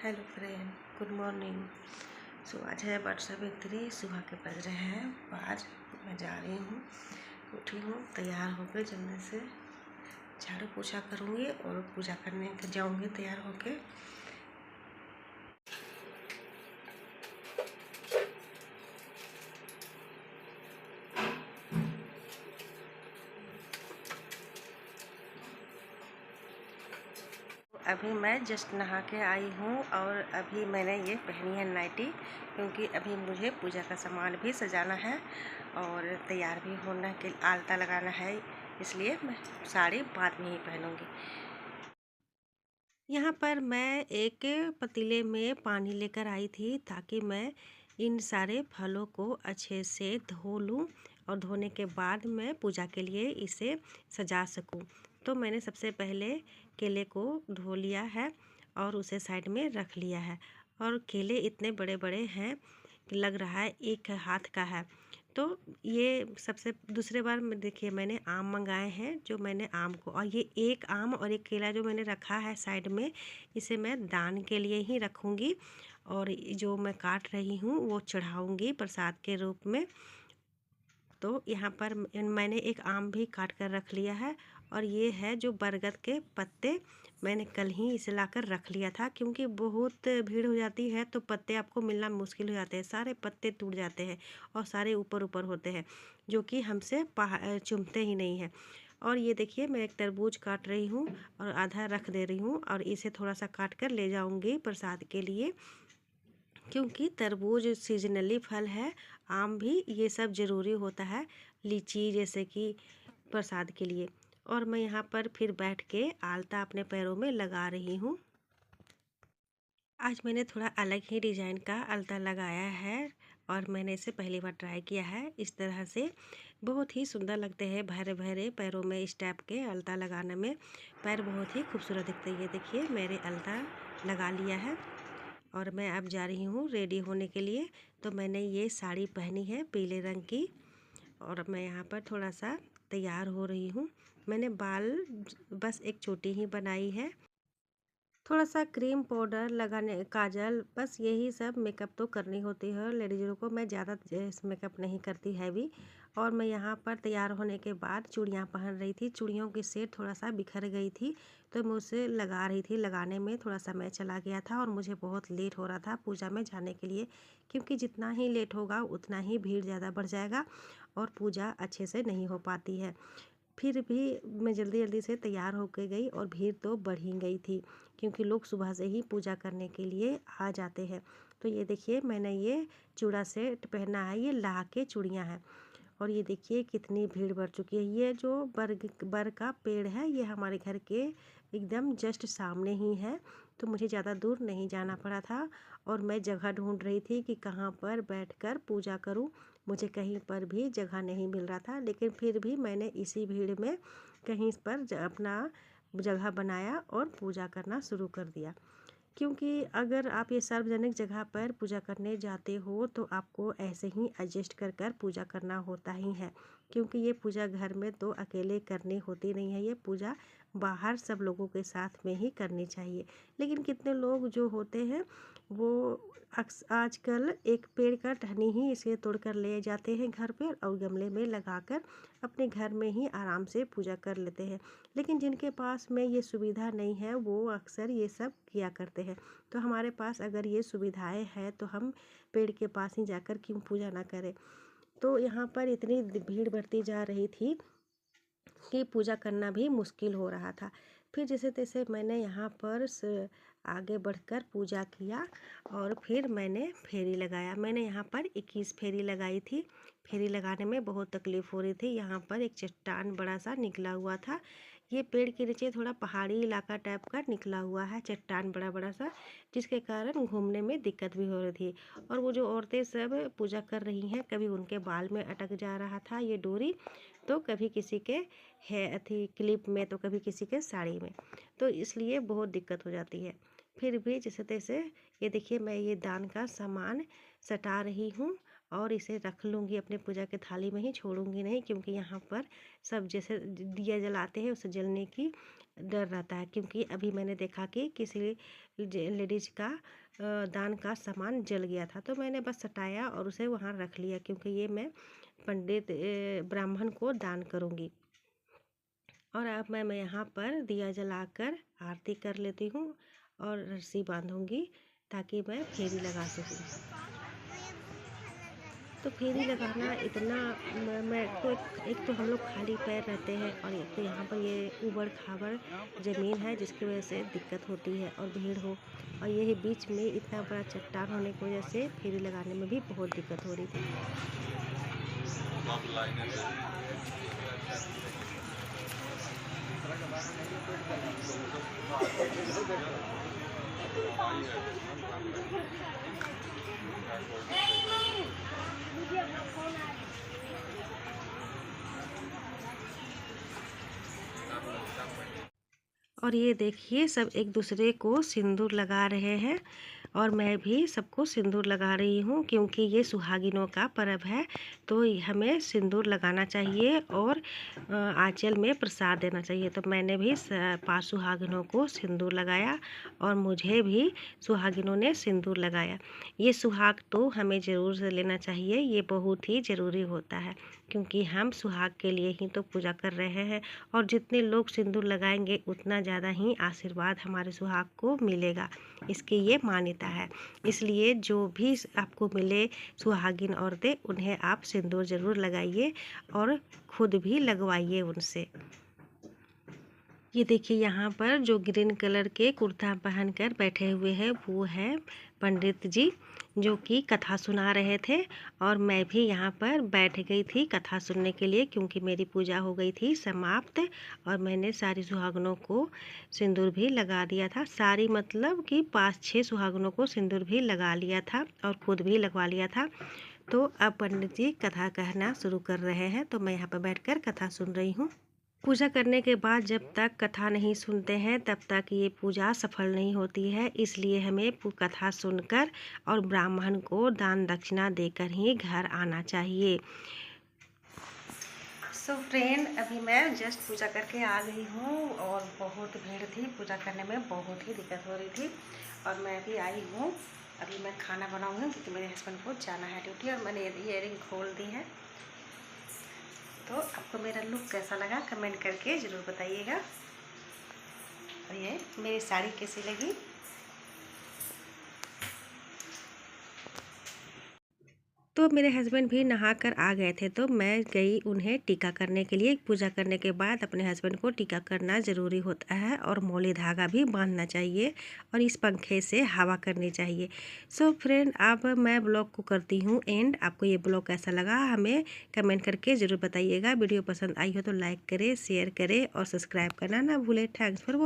Hello friend, good morning. आज है March सुबह के बज रहे हैं 5। मैं जा रही हूँ, उठी हूँ, तैयार होकर जल्दी से झाड़ू पोछा करूँगी और पूजा करने के जाऊँगी तैयार होके। अभी मैं जस्ट नहा के आई हूँ और अभी मैंने ये पहनी है नाइटी, क्योंकि अभी मुझे पूजा का सामान भी सजाना है और तैयार भी होना के आलता लगाना है, इसलिए मैं साड़ी बाद में ही पहनूंगी। यहाँ पर मैं एक पतीले में पानी लेकर आई थी ताकि मैं इन सारे फलों को अच्छे से धो लूँ और धोने के बाद मैं पूजा के लिए इसे सजा सकूँ। तो मैंने सबसे पहले केले को धो लिया है और उसे साइड में रख लिया है। और केले इतने बड़े बड़े हैं, लग रहा है एक हाथ का है। तो ये सबसे दूसरे बार में देखिए मैंने आम मंगाए हैं, जो मैंने आम को, और ये एक आम और एक केला जो मैंने रखा है साइड में, इसे मैं दान के लिए ही रखूँगी और जो मैं काट रही हूँ वो चढ़ाऊँगी प्रसाद के रूप में। तो यहाँ पर मैंने एक आम भी काट कर रख लिया है और ये है जो बरगद के पत्ते, मैंने कल ही इसे लाकर रख लिया था, क्योंकि बहुत भीड़ हो जाती है तो पत्ते आपको मिलना मुश्किल हो जाते हैं, सारे पत्ते टूट जाते हैं और सारे ऊपर ऊपर होते हैं जो कि हमसे चुभते ही नहीं हैं। और ये देखिए मैं एक तरबूज काट रही हूँ और आधा रख दे रही हूँ और इसे थोड़ा सा काट कर ले जाऊँगी प्रसाद के लिए, क्योंकि तरबूज सीजनली फल है, आम भी, ये सब ज़रूरी होता है, लीची जैसे कि प्रसाद के लिए। और मैं यहाँ पर फिर बैठ के आलता अपने पैरों में लगा रही हूँ। आज मैंने थोड़ा अलग ही डिज़ाइन का आलता लगाया है और मैंने इसे पहली बार ट्राई किया है। इस तरह से बहुत ही सुंदर लगते हैं भरे भरे पैरों में, इस टाइप के आलता लगाने में पैर बहुत ही खूबसूरत दिखते हैं। ये देखिए मेरे आलता लगा लिया है और मैं अब जा रही हूँ रेडी होने के लिए। तो मैंने ये साड़ी पहनी है पीले रंग की और मैं यहाँ पर थोड़ा सा तैयार हो रही हूँ। मैंने बाल बस एक चोटी ही बनाई है, थोड़ा सा क्रीम पाउडर लगाने, काजल, बस यही सब मेकअप तो करनी होती है लेडीज़ों को। मैं ज़्यादा मेकअप नहीं करती हैवी। और मैं यहाँ पर तैयार होने के बाद चूड़ियाँ पहन रही थी, चूड़ियों की सेट थोड़ा सा बिखर गई थी तो मैं उसे लगा रही थी। लगाने में थोड़ा समय चला गया था और मुझे बहुत लेट हो रहा था पूजा में जाने के लिए, क्योंकि जितना ही लेट होगा उतना ही भीड़ ज़्यादा बढ़ जाएगा और पूजा अच्छे से नहीं हो पाती है। फिर भी मैं जल्दी जल्दी से तैयार होकर गई और भीड़ तो बढ़ ही गई थी, क्योंकि लोग सुबह से ही पूजा करने के लिए आ जाते हैं। तो ये देखिए मैंने ये चूड़ा सेट पहना है, ये लाह के चूड़ियाँ हैं। और ये देखिए कितनी भीड़ बढ़ चुकी है। ये जो बर का पेड़ है ये हमारे घर के एकदम जस्ट सामने ही है, तो मुझे ज़्यादा दूर नहीं जाना पड़ा था। और मैं जगह ढूंढ रही थी कि कहाँ पर बैठकर पूजा करूं, मुझे कहीं पर भी जगह नहीं मिल रहा था, लेकिन फिर भी मैंने इसी भीड़ में कहीं पर अपना जगह बनाया और पूजा करना शुरू कर दिया। क्योंकि अगर आप ये सार्वजनिक जगह पर पूजा करने जाते हो तो आपको ऐसे ही एडजस्ट कर कर पूजा करना होता ही है, क्योंकि ये पूजा घर में तो अकेले करनी होती नहीं है, ये पूजा बाहर सब लोगों के साथ में ही करनी चाहिए। लेकिन कितने लोग जो होते हैं वो आजकल एक पेड़ का टहनी ही इसे तोड़कर ले जाते हैं घर पर और गमले में लगाकर अपने घर में ही आराम से पूजा कर लेते हैं। लेकिन जिनके पास में ये सुविधा नहीं है वो अक्सर ये सब किया करते हैं। तो हमारे पास अगर ये सुविधाएं हैं तो हम पेड़ के पास ही जाकर क्यों पूजा ना करें। तो यहाँ पर इतनी भीड़ बढ़ती जा रही थी कि पूजा करना भी मुश्किल हो रहा था। फिर जैसे तैसे मैंने यहाँ पर आगे बढ़कर पूजा किया और फिर मैंने फेरी लगाया। मैंने यहाँ पर 21 फेरी लगाई थी। फेरी लगाने में बहुत तकलीफ़ हो रही थी। यहाँ पर एक चट्टान बड़ा सा निकला हुआ था, ये पेड़ के नीचे थोड़ा पहाड़ी इलाका टाइप का निकला हुआ है चट्टान बड़ा बड़ा सा, जिसके कारण घूमने में दिक्कत भी हो रही थी। और वो जो औरतें सब पूजा कर रही हैं, कभी उनके बाल में अटक जा रहा था ये डोरी, तो कभी किसी के है अथी क्लिप में, तो कभी किसी के साड़ी में, तो इसलिए बहुत दिक्कत हो जाती है। फिर भी जैसे तैसे ये देखिए मैं ये दान का सामान सटा रही हूँ और इसे रख लूँगी अपने पूजा के थाली में ही, छोड़ूंगी नहीं, क्योंकि यहाँ पर सब जैसे दिया जलाते हैं उसे जलने की डर रहता है। क्योंकि अभी मैंने देखा कि किसी लेडीज का दान का सामान जल गया था, तो मैंने बस हटाया और उसे वहाँ रख लिया, क्योंकि ये मैं पंडित ब्राह्मण को दान करूँगी। और अब मैं यहाँ पर दिया जलाकर आरती कर लेती हूँ और रस्सी बांधूंगी ताकि मैं फेरी लगा सकूँ। तो फेरी लगाना इतना मैं तो एक तो हम लोग खाली पैर रहते हैं, और एक तो यहाँ पर ये ऊबड़ खाबड़ ज़मीन है जिसकी वजह से दिक्कत होती है और भीड़ हो, और यही बीच में इतना बड़ा चट्टान होने की वजह से फेरी लगाने में भी बहुत दिक्कत हो रही थी। और ये देखिए सब एक दूसरे को सिंदूर लगा रहे हैं, और मैं भी सबको सिंदूर लगा रही हूँ, क्योंकि ये सुहागिनों का पर्व है, तो हमें सिंदूर लगाना चाहिए और आंचल में प्रसाद देना चाहिए। तो मैंने भी 5 सुहागिनों को सिंदूर लगाया और मुझे भी सुहागिनों ने सिंदूर लगाया। ये सुहाग तो हमें ज़रूर से लेना चाहिए, ये बहुत ही ज़रूरी होता है, क्योंकि हम सुहाग के लिए ही तो पूजा कर रहे हैं, और जितने लोग सिंदूर लगाएंगे उतना ज़्यादा ही आशीर्वाद हमारे सुहाग को मिलेगा, इसकी ये मान्यता है। इसलिए जो भी आपको मिले सुहागिन औरतें, उन्हें आप सिंदूर ज़रूर लगाइए और खुद भी लगवाइए उनसे। ये देखिए यहाँ पर जो ग्रीन कलर के कुर्ता पहनकर बैठे हुए हैं वो है पंडित जी, जो कि कथा सुना रहे थे, और मैं भी यहाँ पर बैठ गई थी कथा सुनने के लिए, क्योंकि मेरी पूजा हो गई थी समाप्त और मैंने सारी सुहागनों को सिंदूर भी लगा दिया था। सारी मतलब कि 5-6 सुहागनों को सिंदूर भी लगा लिया था और खुद भी लगवा लिया था। तो अब पंडित जी कथा कहना शुरू कर रहे हैं, तो मैं यहाँ पर बैठकर कथा सुन रही हूँ। पूजा करने के बाद जब तक कथा नहीं सुनते हैं तब तक ये पूजा सफल नहीं होती है, इसलिए हमें कथा सुनकर और ब्राह्मण को दान दक्षिणा देकर ही घर आना चाहिए। सो फ्रेंड, अभी मैं जस्ट पूजा करके आ गई हूँ और बहुत भीड़ थी, पूजा करने में बहुत ही दिक्कत हो रही थी, और मैं अभी आई हूँ। अभी मैं खाना बनाऊँगी क्योंकि मेरे हस्बैंड को जाना है ड्यूटी, और मैंने ईयरिंग खोल दी है। तो आपको मेरा लुक कैसा लगा कमेंट करके ज़रूर बताइएगा, और ये मेरी साड़ी कैसी लगी। तो मेरे हस्बैंड भी नहाकर आ गए थे, तो मैं गई उन्हें टीका करने के लिए। पूजा करने के बाद अपने हस्बैंड को टीका करना ज़रूरी होता है, और मौली धागा भी बांधना चाहिए, और इस पंखे से हवा करनी चाहिए। सो फ्रेंड, अब मैं ब्लॉग को करती हूँ एंड। आपको ये ब्लॉग कैसा लगा हमें कमेंट करके ज़रूर बताइएगा। वीडियो पसंद आई हो तो लाइक करें, शेयर करें और सब्सक्राइब करना ना भूलें। Thanks for watching.